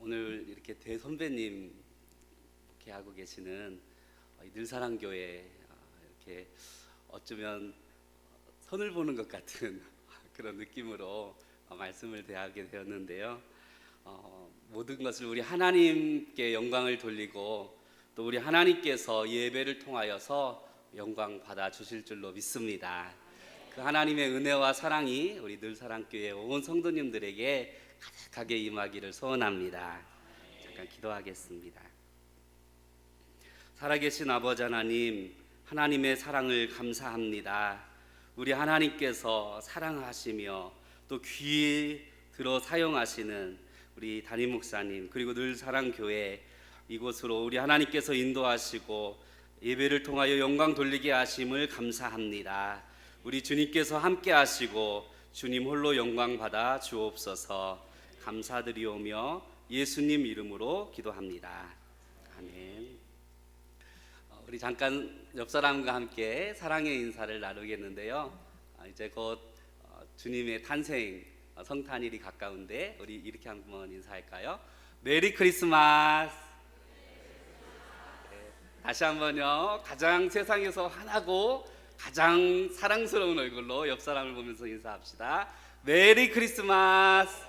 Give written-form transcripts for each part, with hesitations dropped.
오늘 이렇게 대선배님 이렇게 하고 계시는 늘사랑교회 이렇게 어쩌면 선을 보는 것 같은 그런 느낌으로 말씀을 대하게 되었는데요. 모든 것을 우리 하나님께 영광을 돌리고 또 우리 하나님께서 예배를 통하여서 영광 받아 주실 줄로 믿습니다. 그 하나님의 은혜와 사랑이 우리 늘사랑교회 온 성도님들에게 가득하게 임하기를 소원합니다. 잠깐 기도하겠습니다. 살아계신 아버지 하나님, 하나님의 사랑을 감사합니다. 우리 하나님께서 사랑하시며 또 귀 들어 사용하시는 우리 담임 목사님, 그리고 늘사랑교회 이곳으로 우리 하나님께서 인도하시고 예배를 통하여 영광 돌리게 하심을 감사합니다. 우리 주님께서 함께 하시고 주님 홀로 영광 받아 주옵소서. 감사드리오며 예수님 이름으로 기도합니다. 아멘. 우리 잠깐 옆 사람과 함께 사랑의 인사를 나누겠는데요. 이제 곧 주님의 탄생 성탄일이 가까운데 우리 이렇게 한번 인사할까요? 메리 크리스마스. 네, 다시 한번요. 가장 세상에서 환하고 가장 사랑스러운 얼굴로 옆 사람을 보면서 인사합시다. 메리 크리스마스.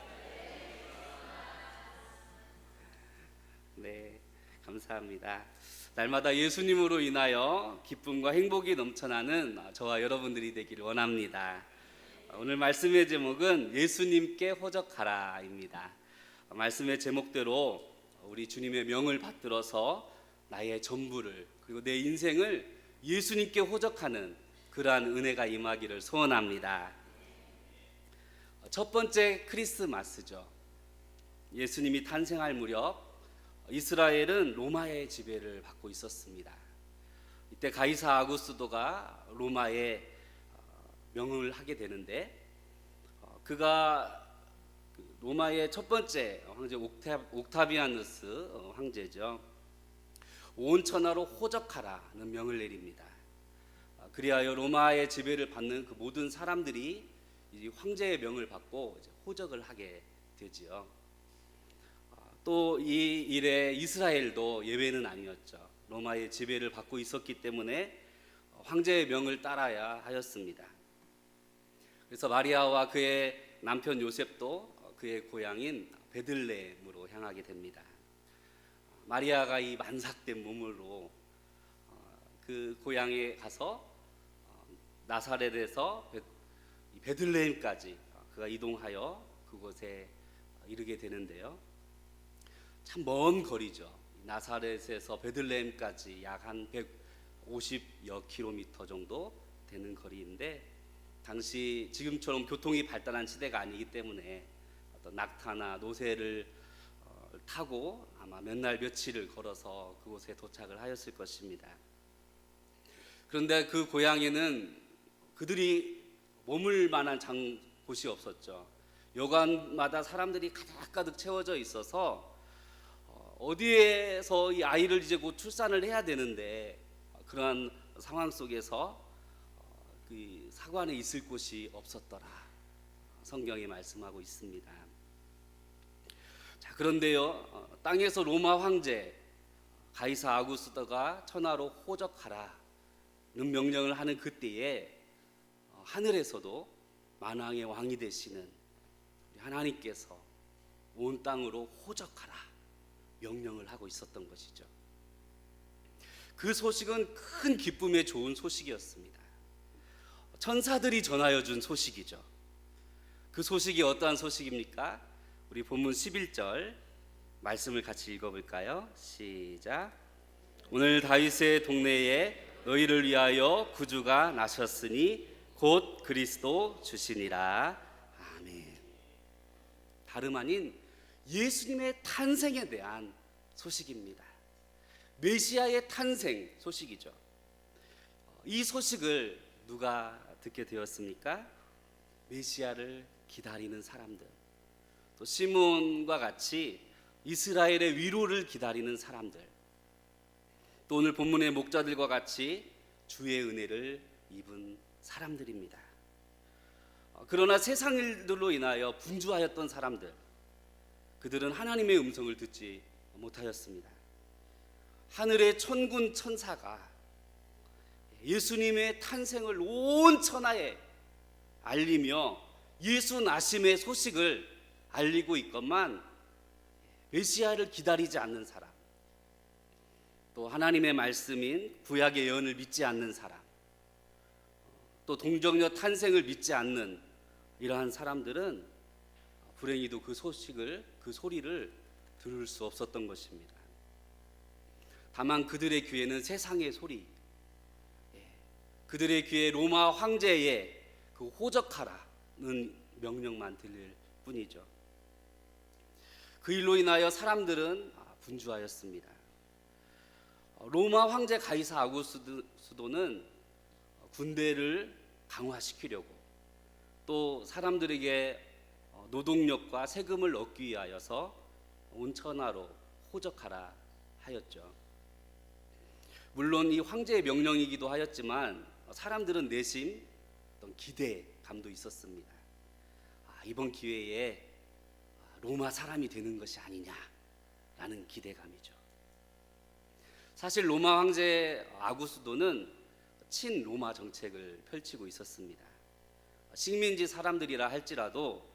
네, 감사합니다. 날마다 예수님으로 인하여 기쁨과 행복이 넘쳐나는 저와 여러분들이 되기를 원합니다. 오늘 말씀의 제목은 예수님께 호적하라입니다. 말씀의 제목대로 우리 주님의 명을 받들어서 나의 전부를 그리고 내 인생을 예수님께 호적하는 그러한 은혜가 임하기를 소원합니다. 첫 번째 크리스마스죠. 예수님이 탄생할 무렵 이스라엘은 로마의 지배를 받고 있었습니다. 이때 가이사 아구스도가 로마에 명을 하게 되는데 그가 로마의 첫 번째 황제 옥타비아누스 황제죠. 온 천하로 호적하라는 명을 내립니다. 그리하여 로마의 지배를 받는 그 모든 사람들이 이 황제의 명을 받고 이제 호적을 하게 되지요. 또 이 일에 이스라엘도 예외는 아니었죠. 로마의 지배를 받고 있었기 때문에 황제의 명을 따라야 하였습니다. 그래서 마리아와 그의 남편 요셉도 그의 고향인 베들레헴으로 향하게 됩니다. 마리아가 이 만삭된 몸으로 그 고향에 가서 나사렛에서 베들레헴까지 그가 이동하여 그곳에 이르게 되는데요. 참 먼 거리죠. 나사렛에서 베들레헴까지 약 한 150여 킬로미터 정도 되는 거리인데 당시 지금처럼 교통이 발달한 시대가 아니기 때문에 어떤 낙타나 노새를 타고 아마 몇 날 며칠을 걸어서 그곳에 도착을 하였을 것입니다. 그런데 그 고향에는 그들이 머물 만한 곳이 없었죠. 여관마다 사람들이 가득가득 채워져 있어서 어디에서 이 아이를 이제 곧 출산을 해야 되는데 그러한 상황 속에서 그 사관에 있을 곳이 없었더라. 성경이 말씀하고 있습니다. 자, 그런데요, 땅에서 로마 황제 가이사 아구스토가 천하로 호적하라는 명령을 하는 그때에 하늘에서도 만왕의 왕이 되시는 하나님께서 온 땅으로 호적하라 명령을 하고 있었던 것이죠. 그 소식은 큰 기쁨에 좋은 소식이었습니다. 천사들이 전하여 준 소식이죠. 그 소식이 어떠한 소식입니까? 우리 본문 11절 말씀을 같이 읽어볼까요? 시작. 오늘 다윗의 동네에 너희를 위하여 구주가 나셨으니 곧 그리스도 주시니라. 아멘. 다름 아닌 예수님의 탄생에 대한 소식입니다. 메시아의 탄생 소식이죠. 이 소식을 누가 듣게 되었습니까? 메시아를 기다리는 사람들, 또 시몬과 같이 이스라엘의 위로를 기다리는 사람들, 또 오늘 본문의 목자들과 같이 주의 은혜를 입은, 그러나 세상 일들로 인하여 분주하였던 사람들, 그들은 하나님의 음성을 듣지 못하였습니다. 하늘의 천군 천사가 예수님의 탄생을 온 천하에 알리며 예수 나심의 소식을 알리고 있건만 메시아를 기다리지 않는 사람, 또 하나님의 말씀인 구약의 예언을 믿지 않는 사람, 또 동정녀 탄생을 믿지 않는 이러한 사람들은 불행히도 그 소리를 들을 수 없었던 것입니다. 다만 그들의 귀에는 세상의 소리, 그들의 귀에 로마 황제의 그 호적하라는 명령만 들릴 뿐이죠. 그 일로 인하여 사람들은 분주하였습니다. 로마 황제 가이사 아구스도는 군대를 강화시키려고, 또 사람들에게 노동력과 세금을 얻기 위하여서 온 천하로 호적하라 하였죠. 물론 이 황제의 명령이기도 하였지만 사람들은 내심 어떤 기대감도 있었습니다. 이번 기회에 로마 사람이 되는 것이 아니냐라는 기대감이죠. 사실 로마 황제 아구스도는 친로마 정책을 펼치고 있었습니다. 식민지 사람들이라 할지라도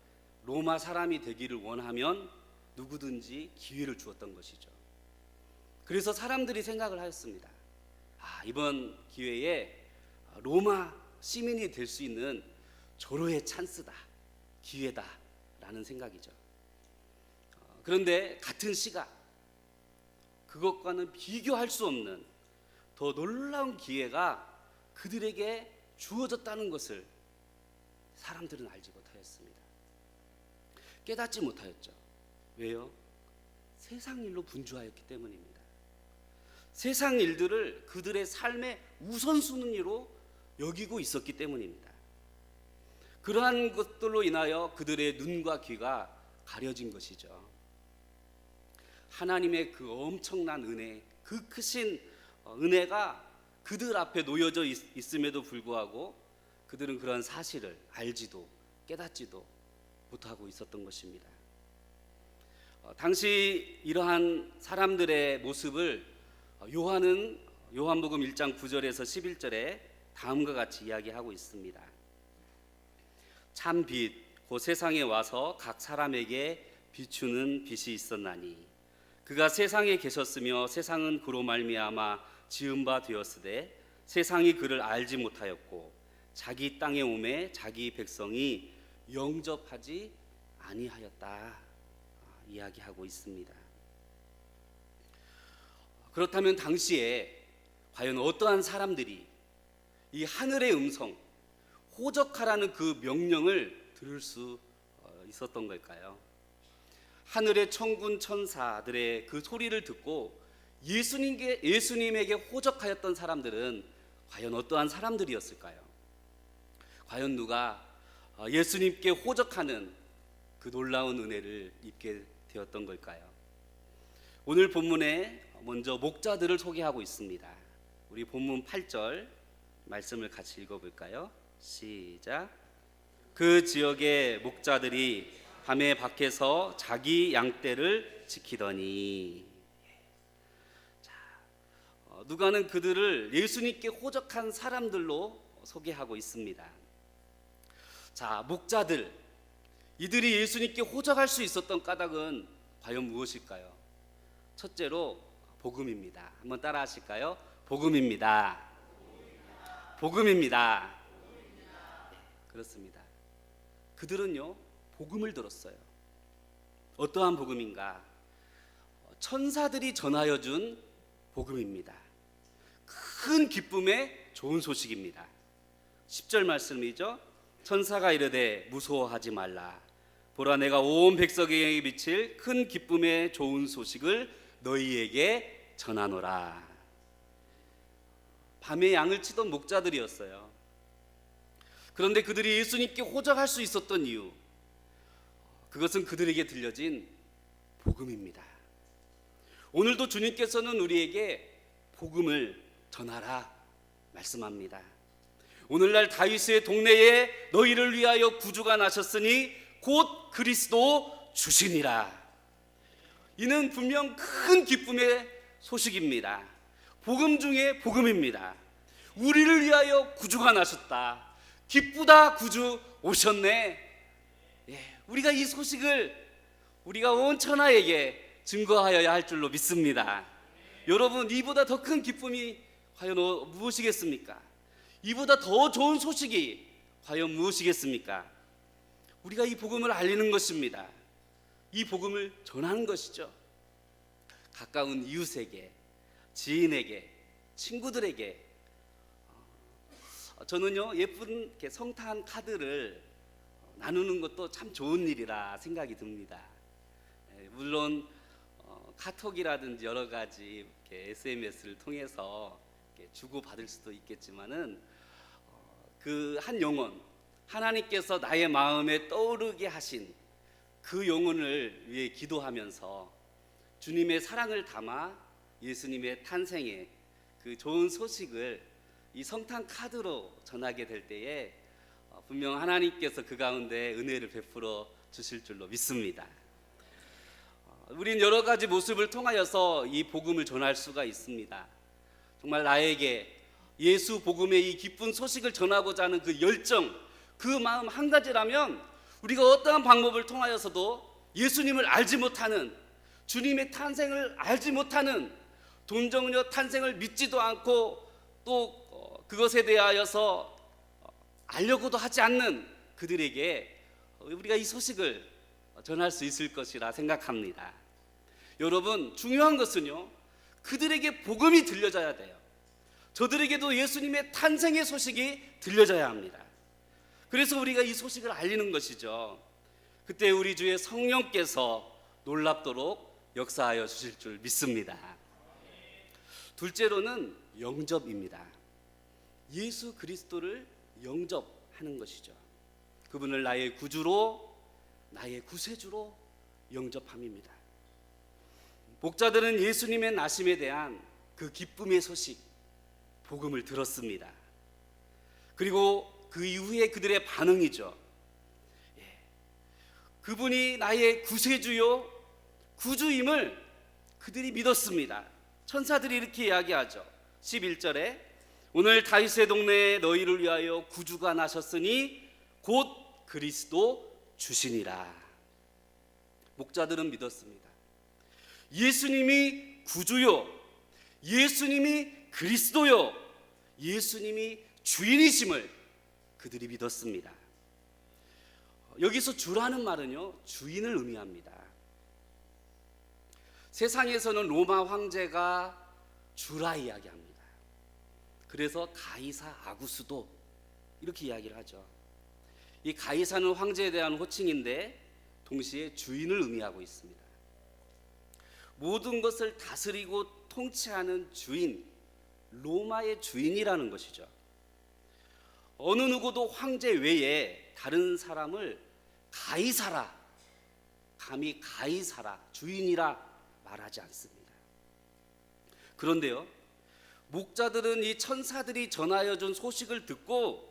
로마 사람이 되기를 원하면 누구든지 기회를 주었던 것이죠. 그래서 사람들이 생각을 하였습니다. 이번 기회에 로마 시민이 될 수 있는 절호의 찬스다, 기회다라는 생각이죠. 그런데 같은 시각, 그것과는 비교할 수 없는 더 놀라운 기회가 그들에게 주어졌다는 것을 사람들은 알지 못하였습니다. 깨닫지 못하였죠. 왜요? 세상 일로 분주하였기 때문입니다. 세상 일들을 그들의 삶의 우선순위로 여기고 있었기 때문입니다. 그러한 것들로 인하여 그들의 눈과 귀가 가려진 것이죠. 하나님의 그 엄청난 은혜, 그 크신 은혜가 그들 앞에 놓여져 있음에도 불구하고 그들은 그런 사실을 알지도 깨닫지도 못하고 있었던 것입니다. 당시 이러한 사람들의 모습을 요한은 요한복음 1장 9절에서 11절에 다음과 같이 이야기하고 있습니다. 참 빛, 곧 세상에 와서 각 사람에게 비추는 빛이 있었나니 그가 세상에 계셨으며 세상은 그로 말미암아 지은 바 되었으되 세상이 그를 알지 못하였고 자기 땅에 오매 자기 백성이 영접하지 아니하였다 이야기하고 있습니다. 그렇다면 당시에 과연 어떠한 사람들이 이 하늘의 음성, 호적하라는 그 명령을 들을 수 있었던 걸까요? 하늘의 천군 천사들의 그 소리를 듣고 예수님에게 호적하였던 사람들은 과연 어떠한 사람들이었을까요? 과연 누가 예수님께 호적하는 그 놀라운 은혜를 입게 되었던 걸까요? 오늘 본문에 먼저 목자들을 소개하고 있습니다. 우리 본문 8절 말씀을 같이 읽어볼까요? 시작. 그 지역의 목자들이 밤에 밖에서 자기 양떼를 지키더니. 누가는 그들을 예수님께 호적한 사람들로 소개하고 있습니다. 자, 목자들, 이들이 예수님께 호적할 수 있었던 까닭은 과연 무엇일까요? 첫째로 복음입니다. 한번 따라 하실까요? 복음입니다. 복음입니다. 그렇습니다. 그들은요, 복음을 들었어요. 어떠한 복음인가? 천사들이 전하여 준 복음입니다. 큰 기쁨의 좋은 소식입니다. 10절 말씀이죠. 천사가 이르되 무서워하지 말라. 보라, 내가 온 백성에게 미칠 큰 기쁨의 좋은 소식을 너희에게 전하노라. 밤에 양을 치던 목자들이었어요. 그런데 그들이 예수님께 호적할 수 있었던 이유, 그것은 그들에게 들려진 복음입니다. 오늘도 주님께서는 우리에게 복음을 전하라 말씀합니다. 오늘날 다윗의 동네에 너희를 위하여 구주가 나셨으니 곧 그리스도 주시니라 이는 분명 큰 기쁨의 소식입니다. 복음 중에 복음입니다. 우리를 위하여 구주가 나셨다. 기쁘다, 구주 오셨네. 우리가 이 소식을 우리가 온 천하에게 증거하여야 할 줄로 믿습니다. 여러분, 이보다 더 큰 기쁨이 과연 무엇이겠습니까? 이보다 더 좋은 소식이 과연 무엇이겠습니까? 우리가 이 복음을 알리는 것입니다. 이 복음을 전하는 것이죠. 가까운 이웃에게, 지인에게, 친구들에게. 저는요, 예쁜 이렇게 성탄 카드를 나누는 것도 참 좋은 일이라 생각이 듭니다. 물론 카톡이라든지 여러 가지 SMS를 통해서 주고 받을 수도 있겠지만은 그 한 영혼, 하나님께서 나의 마음에 떠오르게 하신 그 영혼을 위해 기도하면서 주님의 사랑을 담아 예수님의 탄생의 그 좋은 소식을 이 성탄 카드로 전하게 될 때에 분명 하나님께서 그 가운데 은혜를 베풀어 주실 줄로 믿습니다. 우린 여러 가지 모습을 통하여서 이 복음을 전할 수가 있습니다. 정말 나에게 예수 복음의 이 기쁜 소식을 전하고자 하는 그 열정, 그 마음 한 가지라면 우리가 어떠한 방법을 통하여서도 예수님을 알지 못하는, 주님의 탄생을 알지 못하는, 동정녀 탄생을 믿지도 않고 또 그것에 대하여서 알려고도 하지 않는 그들에게 우리가 이 소식을 전할 수 있을 것이라 생각합니다. 여러분, 중요한 것은요, 그들에게 복음이 들려져야 돼요. 저들에게도 예수님의 탄생의 소식이 들려져야 합니다. 그래서 우리가 이 소식을 알리는 것이죠. 그때 우리 주의 성령께서 놀랍도록 역사하여 주실 줄 믿습니다. 둘째로는 영접입니다. 예수 그리스도를 영접하는 것이죠. 그분을 나의 구주로, 나의 구세주로 영접함입니다. 목자들은 예수님의 나심에 대한 그 기쁨의 소식, 복음을 들었습니다. 그리고 그 이후에 그들의 반응이죠. 그분이 나의 구세주요 구주임을 그들이 믿었습니다. 천사들이 이렇게 이야기하죠. 11절에 오늘 다윗의 동네에 너희를 위하여 구주가 나셨으니 곧 그리스도 주시니라. 목자들은 믿었습니다. 예수님이 구주요, 예수님이 그리스도요, 예수님이 주인이심을 그들이 믿었습니다. 여기서 주라는 말은요, 주인을 의미합니다. 세상에서는 로마 황제가 주라 이야기합니다. 그래서 가이사 아구스도 이렇게 이야기를 하죠. 이 가이사는 황제에 대한 호칭인데 동시에 주인을 의미하고 있습니다. 모든 것을 다스리고 통치하는 주인, 로마의 주인이라는 것이죠. 어느 누구도 황제 외에 다른 사람을 가이사라, 감히 가이사라, 주인이라 말하지 않습니다. 그런데요, 목자들은 이 천사들이 전하여 준 소식을 듣고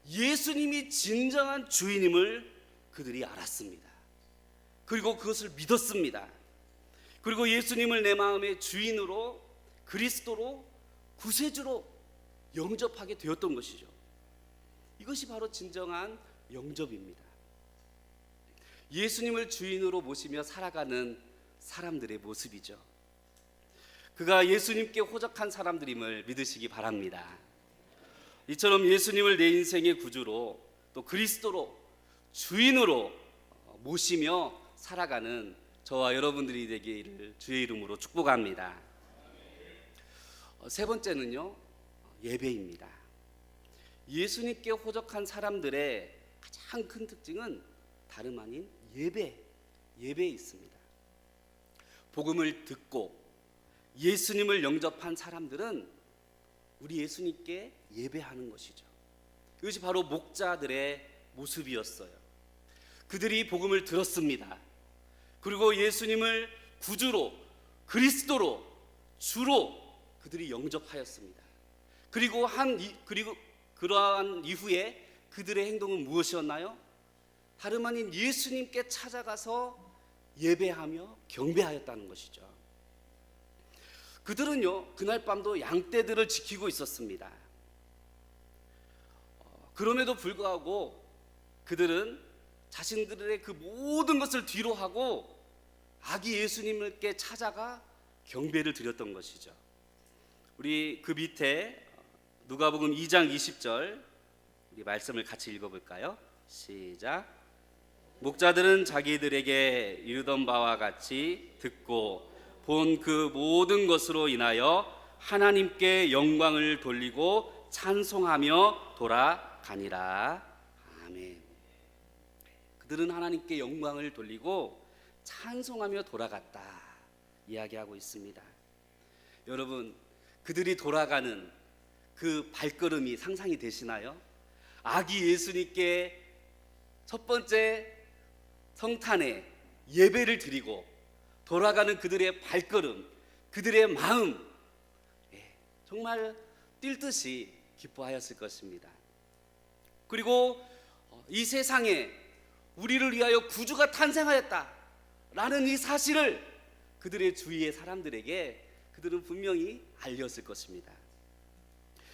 예수님이 진정한 주인임을 그들이 알았습니다. 그리고 그것을 믿었습니다. 그리고 예수님을 내 마음의 주인으로, 그리스도로, 구세주로 영접하게 되었던 것이죠. 이것이 바로 진정한 영접입니다. 예수님을 주인으로 모시며 살아가는 사람들의 모습이죠. 그가 예수님께 호적한 사람들임을 믿으시기 바랍니다. 이처럼 예수님을 내 인생의 구주로, 또 그리스도로, 주인으로 모시며 살아가는 저와 여러분들이 되기를 주의 이름으로 축복합니다. 세 번째는요, 예배입니다. 예수님께 호적한 사람들의 가장 큰 특징은 다름 아닌 예배에 있습니다. 복음을 듣고 예수님을 영접한 사람들은 우리 예수님께 예배하는 것이죠. 이것이 바로 목자들의 모습이었어요. 그들이 복음을 들었습니다. 그리고 예수님을 구주로, 그리스도로, 주로 그들이 영접하였습니다. 그리고 그러한 이후에 그들의 행동은 무엇이었나요? 다름 아닌 예수님께 찾아가서 예배하며 경배하였다는 것이죠. 그들은요, 그날 밤도 양떼들을 지키고 있었습니다. 그럼에도 불구하고 그들은 자신들의 그 모든 것을 뒤로 하고 아기 예수님께 찾아가 경배를 드렸던 것이죠. 우리 그 밑에 누가복음 2장 20절 우리 말씀을 같이 읽어볼까요? 시작. 목자들은 자기들에게 이르던 바와 같이 듣고 본 그 모든 것으로 인하여 하나님께 영광을 돌리고 찬송하며 돌아가니라. 아멘. 그들은 하나님께 영광을 돌리고 찬송하며 돌아갔다 이야기하고 있습니다. 여러분, 그들이 돌아가는 그 발걸음이 상상이 되시나요? 아기 예수님께 첫 번째 성탄에 예배를 드리고 돌아가는 그들의 발걸음, 그들의 마음, 정말 뛸 듯이 기뻐하였을 것입니다. 그리고 이 세상에 우리를 위하여 구주가 탄생하였다 라는 이 사실을 그들의 주위의 사람들에게 그들은 분명히 알렸을 것입니다.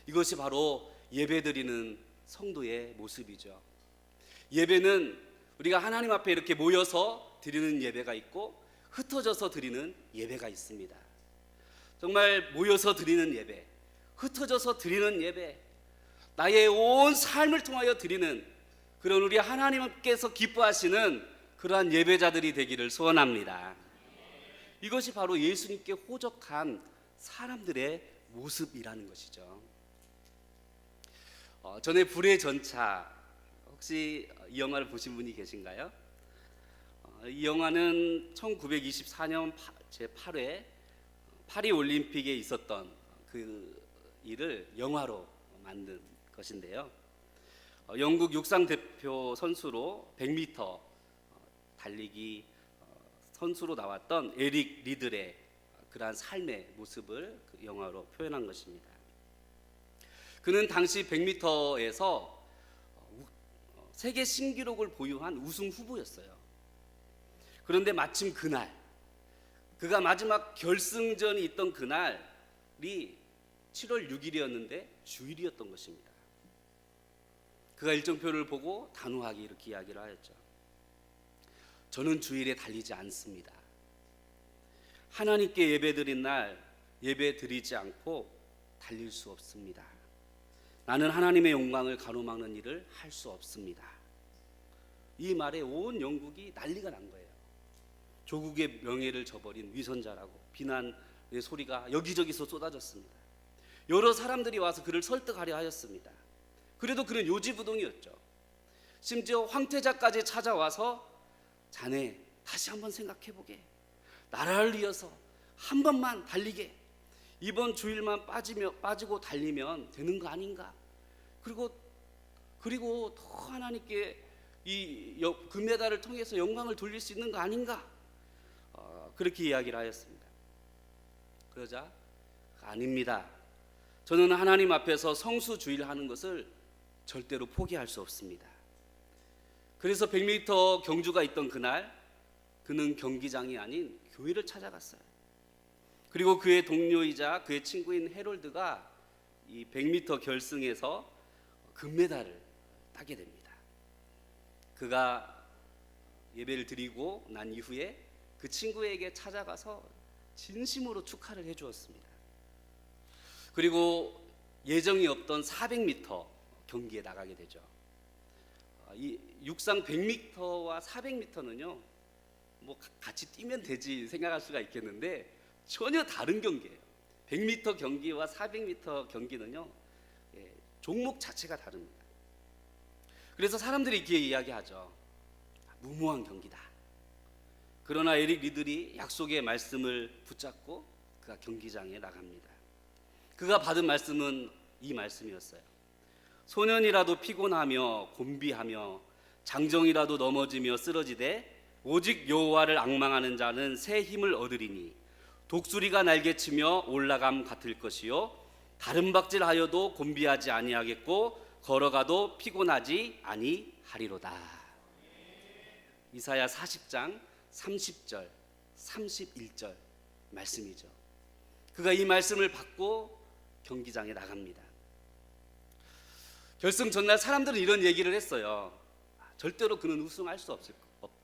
이것이 바로 예배드리는 성도의 모습이죠. 예배는 우리가 하나님 앞에 이렇게 모여서 드리는 예배가 있고 흩어져서 드리는 예배가 있습니다. 정말 모여서 드리는 예배, 흩어져서 드리는 예배, 나의 온 삶을 통하여 드리는 그런 우리 하나님께서 기뻐하시는 그러한 예배자들이 되기를 소원합니다. 이것이 바로 예수님께 호적한 사람들의 모습이라는 것이죠. 전에 불의 전차, 혹시 이 영화를 보신 분이 계신가요? 이 영화는 1924년 제8회 파리 올림픽에 있었던 그 일을 영화로 만든 것인데요. 영국 육상 대표 선수로 100m 달리기 선수로 나왔던 에릭 리들의 그러한 삶의 모습을 그 영화로 표현한 것입니다. 그는 당시 100m에서 세계 신기록을 보유한 우승 후보였어요. 그런데 마침 그날, 그가 마지막 결승전이 있던 그날이 7월 6일이었는데 주일이었던 것입니다. 그가 일정표를 보고 단호하게 이렇게 이야기를 하였죠. 저는 주일에 달리지 않습니다. 하나님께 예배드린 날 예배 드리지 않고 달릴 수 없습니다. 나는 하나님의 영광을 가로막는 일을 할 수 없습니다. 이 말에 온 영국이 난리가 난 거예요. 조국의 명예를 저버린 위선자라고 비난의 소리가 여기저기서 쏟아졌습니다. 여러 사람들이 와서 그를 설득하려 하였습니다. 그래도 그는 요지부동이었죠. 심지어 황태자까지 찾아와서 자네 다시 한번 생각해보게, 나라를 위해서 한 번만 달리게, 이번 주일만 빠지고 달리면 되는 거 아닌가? 그리고 더 하나님께 이 금메달을 통해서 영광을 돌릴 수 있는 거 아닌가? 그렇게 이야기를 하였습니다. 그러자 아닙니다. 저는 하나님 앞에서 성수주의를 하는 것을 절대로 포기할 수 없습니다. 그래서 100m 경주가 있던 그날 그는 경기장이 아닌 교회를 찾아갔어요. 그리고 그의 동료이자 그의 친구인 해롤드가 이 100m 결승에서 금메달을 따게 됩니다. 그가 예배를 드리고 난 이후에 그 친구에게 찾아가서 진심으로 축하를 해주었습니다. 그리고 예정이 없던 400m 경기에 나가게 되죠. 이 육상 100m와 400m는요, 뭐 같이 뛰면 되지 생각할 수가 있겠는데 전혀 다른 경기예요. 100m 경기와 400m 경기는요, 종목 자체가 다릅니다. 그래서 사람들이 이렇게 이야기하죠. 무모한 경기다. 그러나 에릭 리들이 약속의 말씀을 붙잡고 그가 경기장에 나갑니다. 그가 받은 말씀은 이 말씀이었어요. 소년이라도 피곤하며 곤비하며 장정이라도 넘어지며 쓰러지되 오직 여호와를 앙망하는 자는 새 힘을 얻으리니 독수리가 날개치며 올라감 같을 것이요 다른 박질하여도 곤비하지 아니하겠고 걸어가도 피곤하지 아니하리로다. 이사야 40장 30절, 31절 말씀이죠. 그가 이 말씀을 받고 경기장에 나갑니다. 결승 전날 사람들은 이런 얘기를 했어요. 절대로 그는 우승할 수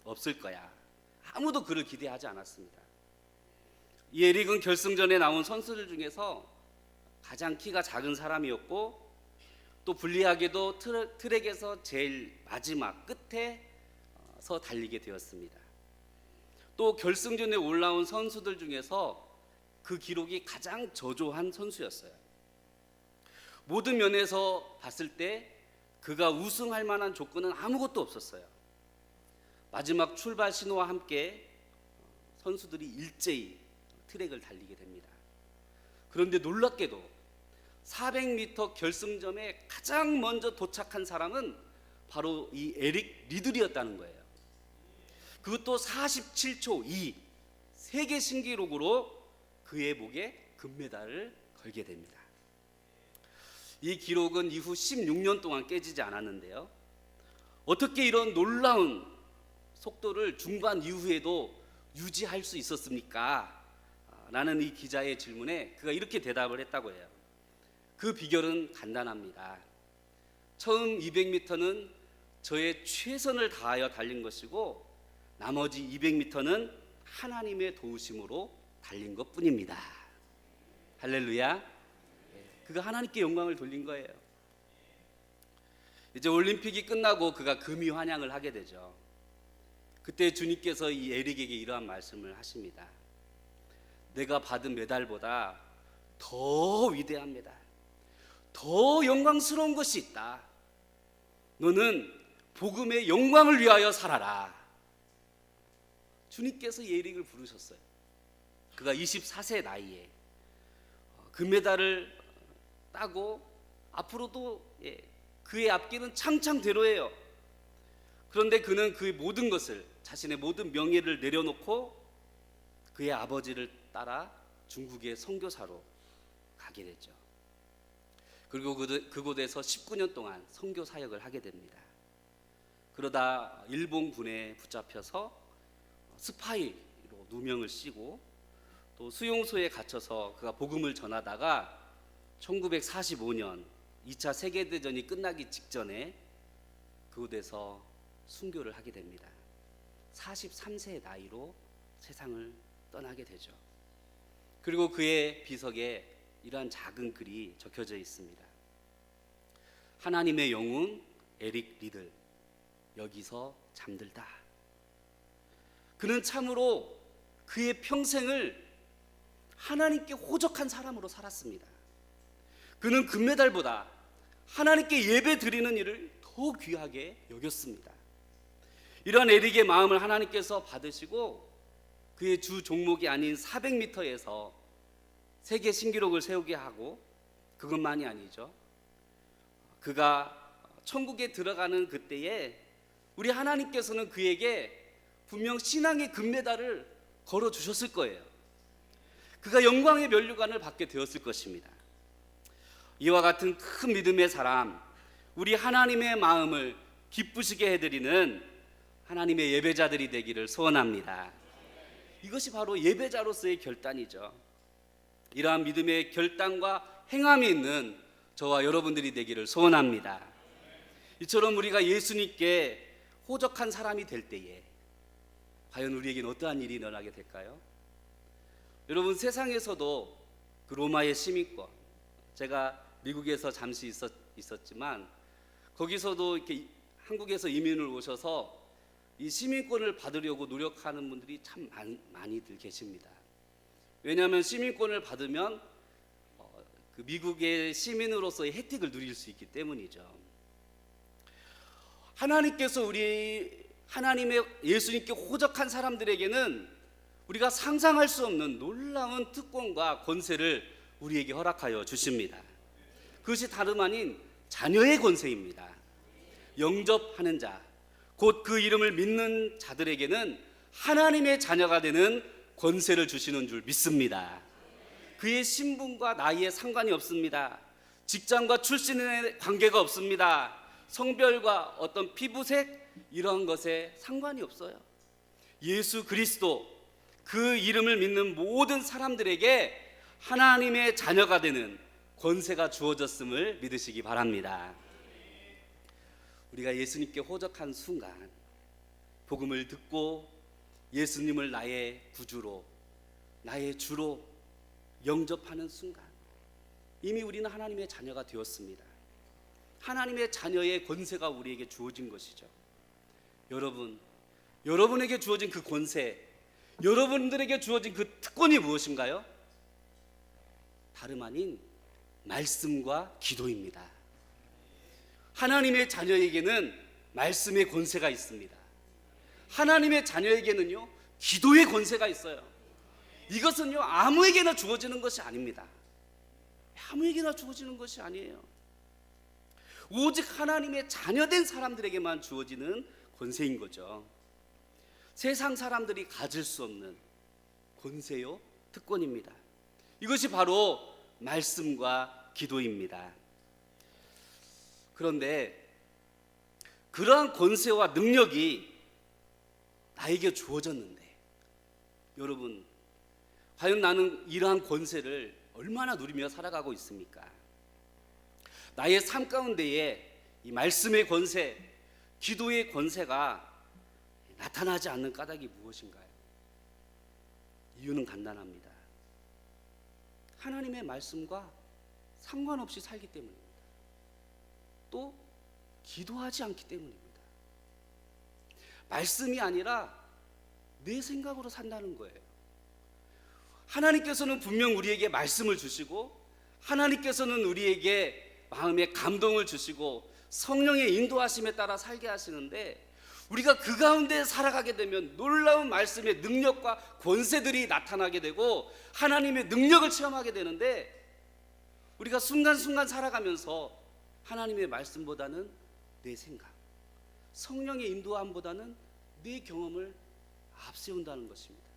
없을 거야. 아무도 그를 기대하지 않았습니다. 이 에릭은 결승전에 나온 선수들 중에서 가장 키가 작은 사람이었고, 또 불리하게도 트랙에서 제일 마지막 끝에서 달리게 되었습니다. 또 결승전에 올라온 선수들 중에서 그 기록이 가장 저조한 선수였어요. 모든 면에서 봤을 때 그가 우승할 만한 조건은 아무것도 없었어요. 마지막 출발 신호와 함께 선수들이 일제히 트랙을 달리게 됩니다. 그런데 놀랍게도 400m 결승점에 가장 먼저 도착한 사람은 바로 이 에릭 리들이었다는 거예요. 그것도 47초 2, 세계 신기록으로 그의 목에 금메달을 걸게 됩니다. 이 기록은 이후 16년 동안 깨지지 않았는데요. 어떻게 이런 놀라운 속도를 중반 이후에도 유지할 수 있었습니까? 라는 이 기자의 질문에 그가 이렇게 대답을 했다고 해요. 그 비결은 간단합니다. 처음 200m는 저의 최선을 다하여 달린 것이고, 나머지 200m는 하나님의 도우심으로 달린 것뿐입니다. 할렐루야. 그가 하나님께 영광을 돌린 거예요. 이제 올림픽이 끝나고 그가 금이 환영을 하게 되죠. 그때 주님께서 이 에릭에게 이러한 말씀을 하십니다. 내가 받은 메달보다 더 위대합니다. 더 영광스러운 것이 있다. 너는 복음의 영광을 위하여 살아라. 주님께서 이 에릭을 부르셨어요. 그가 24세 나이에 금메달을 따고 앞으로도 그의 앞길은 창창대로예요. 그런데 그는 그 모든 것을, 자신의 모든 명예를 내려놓고 그의 아버지를 따라 중국의 선교사로 가게 됐죠. 그리고 그곳에서 19년 동안 선교 사역을 하게 됩니다. 그러다 일본군에 붙잡혀서 스파이로 누명을 씌고 또 수용소에 갇혀서 그가 복음을 전하다가 1945년 2차 세계대전이 끝나기 직전에 그곳에서 순교를 하게 됩니다. 43세의 나이로 세상을 떠나게 되죠. 그리고 그의 비석에 이러한 작은 글이 적혀져 있습니다. 하나님의 영웅 에릭 리들, 여기서 잠들다. 그는 참으로 그의 평생을 하나님께 호적한 사람으로 살았습니다. 그는 금메달보다 하나님께 예배 드리는 일을 더 귀하게 여겼습니다. 이러한 에릭의 마음을 하나님께서 받으시고 그의 주 종목이 아닌 400m에서 세계 신기록을 세우게 하고, 그것만이 아니죠. 그가 천국에 들어가는 그때에 우리 하나님께서는 그에게 분명 신앙의 금메달을 걸어주셨을 거예요. 그가 영광의 면류관을 받게 되었을 것입니다. 이와 같은 큰 믿음의 사람, 우리 하나님의 마음을 기쁘시게 해드리는 하나님의 예배자들이 되기를 소원합니다. 이것이 바로 예배자로서의 결단이죠. 이러한 믿음의 결단과 행함이 있는 저와 여러분들이 되기를 소원합니다. 이처럼 우리가 예수님께 호적한 사람이 될 때에 과연 우리에게는 어떠한 일이 일어나게 될까요? 여러분, 세상에서도 그 로마의 시민권, 제가 미국에서 잠시 있었지만 거기서도 이렇게 한국에서 이민을 오셔서 이 시민권을 받으려고 노력하는 분들이 참 많이들 계십니다. 왜냐하면 시민권을 받으면 그 미국의 시민으로서의 혜택을 누릴 수 있기 때문이죠. 하나님께서 우리 하나님의 예수님께 호적한 사람들에게는 우리가 상상할 수 없는 놀라운 특권과 권세를 우리에게 허락하여 주십니다. 그것이 다름 아닌 자녀의 권세입니다. 영접하는 자, 곧 그 이름을 믿는 자들에게는 하나님의 자녀가 되는 권세를 주시는 줄 믿습니다. 그의 신분과 나이에 상관이 없습니다. 직장과 출신의 관계가 없습니다. 성별과 어떤 피부색, 이런 것에 상관이 없어요. 예수 그리스도, 그 이름을 믿는 모든 사람들에게 하나님의 자녀가 되는 권세가 주어졌음을 믿으시기 바랍니다. 우리가 예수님께 호적한 순간, 복음을 듣고 예수님을 나의 구주로, 나의 주로 영접하는 순간 이미 우리는 하나님의 자녀가 되었습니다. 하나님의 자녀의 권세가 우리에게 주어진 것이죠. 여러분에게 주어진 그 권세, 여러분들에게 주어진 그 특권이 무엇인가요? 다름 아닌 말씀과 기도입니다. 하나님의 자녀에게는 말씀의 권세가 있습니다. 하나님의 자녀에게는요, 기도의 권세가 있어요. 이것은요, 아무에게나 주어지는 것이 아닙니다. 아무에게나 주어지는 것이 아니에요. 오직 하나님의 자녀된 사람들에게만 주어지는 권세인 거죠. 세상 사람들이 가질 수 없는 권세요, 특권입니다. 이것이 바로 말씀과 기도입니다. 그런데 그러한 권세와 능력이 나에게 주어졌는데, 여러분, 과연 나는 이러한 권세를 얼마나 누리며 살아가고 있습니까? 나의 삶 가운데에 이 말씀의 권세, 기도의 권세가 나타나지 않는 까닭이 무엇인가요? 이유는 간단합니다. 하나님의 말씀과 상관없이 살기 때문입니다. 또 기도하지 않기 때문입니다. 말씀이 아니라 내 생각으로 산다는 거예요. 하나님께서는 분명 우리에게 말씀을 주시고, 하나님께서는 우리에게 마음에 감동을 주시고 성령의 인도하심에 따라 살게 하시는데, 우리가 그 가운데 살아가게 되면 놀라운 말씀의 능력과 권세들이 나타나게 되고 하나님의 능력을 체험하게 되는데, 우리가 순간순간 살아가면서 하나님의 말씀보다는 내 생각, 성령의 인도함보다는 내 경험을 앞세운다는 것입니다.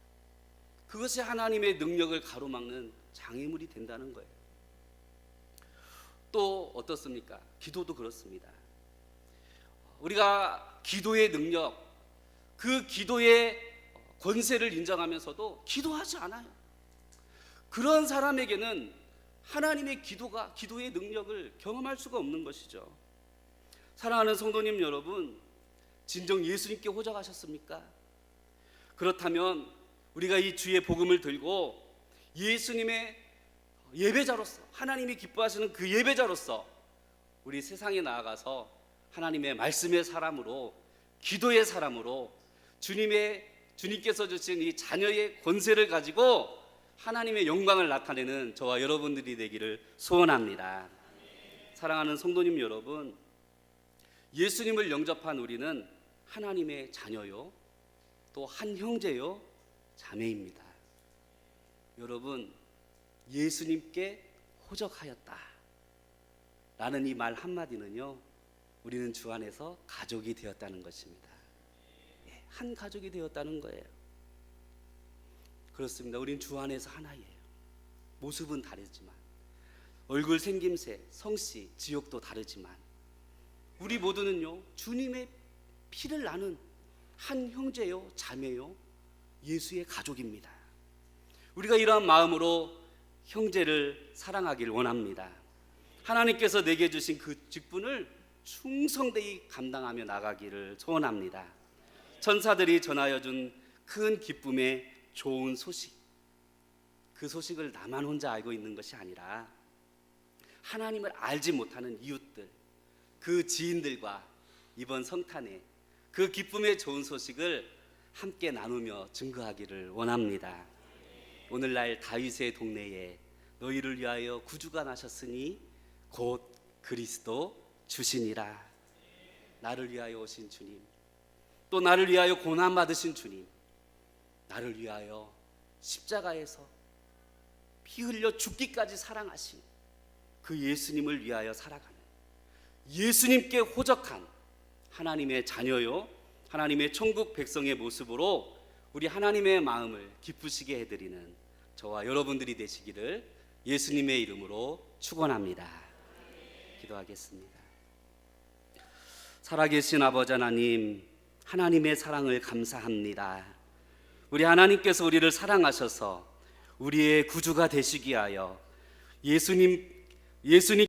그것이 하나님의 능력을 가로막는 장애물이 된다는 거예요. 또 어떻습니까? 기도도 그렇습니다. 우리가 기도의 능력, 그 기도의 권세를 인정하면서도 기도하지 않아요. 그런 사람에게는 하나님의 기도의 능력을 경험할 수가 없는 것이죠. 사랑하는 성도님 여러분, 진정 예수님께 호적하셨습니까? 그렇다면 우리가 이 주의 복음을 들고 예수님의 예배자로서, 하나님이 기뻐하시는 그 예배자로서 우리 세상에 나아가서 하나님의 말씀의 사람으로, 기도의 사람으로 주님께서 주신 이 자녀의 권세를 가지고 하나님의 영광을 나타내는 저와 여러분들이 되기를 소원합니다. 사랑하는 성도님 여러분, 예수님을 영접한 우리는 하나님의 자녀요, 또 한 형제요, 자매입니다. 여러분, 예수님께 호적하였다 라는 이 말 한마디는요, 우리는 주 안에서 가족이 되었다는 것입니다. 한 가족이 되었다는 거예요. 그렇습니다. 우린 주 안에서 하나예요. 모습은 다르지만, 얼굴 생김새, 성씨, 지역도 다르지만 우리 모두는요, 주님의 피를 나눈 한 형제요, 자매요, 예수의 가족입니다. 우리가 이러한 마음으로 형제를 사랑하길 원합니다. 하나님께서 내게 주신 그 직분을 충성되이 감당하며 나가기를 소원합니다. 천사들이 전하여 준 큰 기쁨의 좋은 소식, 그 소식을 나만 혼자 알고 있는 것이 아니라 하나님을 알지 못하는 이웃들, 그 지인들과 이번 성탄에 그 기쁨의 좋은 소식을 함께 나누며 증거하기를 원합니다. 오늘날 다윗의 동네에 너희를 위하여 구주가 나셨으니 곧 그리스도 주시니라. 나를 위하여 오신 주님, 또 나를 위하여 고난 받으신 주님, 나를 위하여 십자가에서 피 흘려 죽기까지 사랑하신 그 예수님을 위하여 살아가는, 예수님께 호적한 하나님의 자녀요, 하나님의 천국 백성의 모습으로 우리 하나님의 마음을 기쁘시게 해드리는 저와 여러분들이 되시기를 예수님의 이름으로 축원합니다. 기도하겠습니다. 살아계신 아버지 하나님, 하나님의 사랑을 감사합니다. 우리 하나님께서 우리를 사랑하셔서 우리의 구주가 되시기 위하여 예수님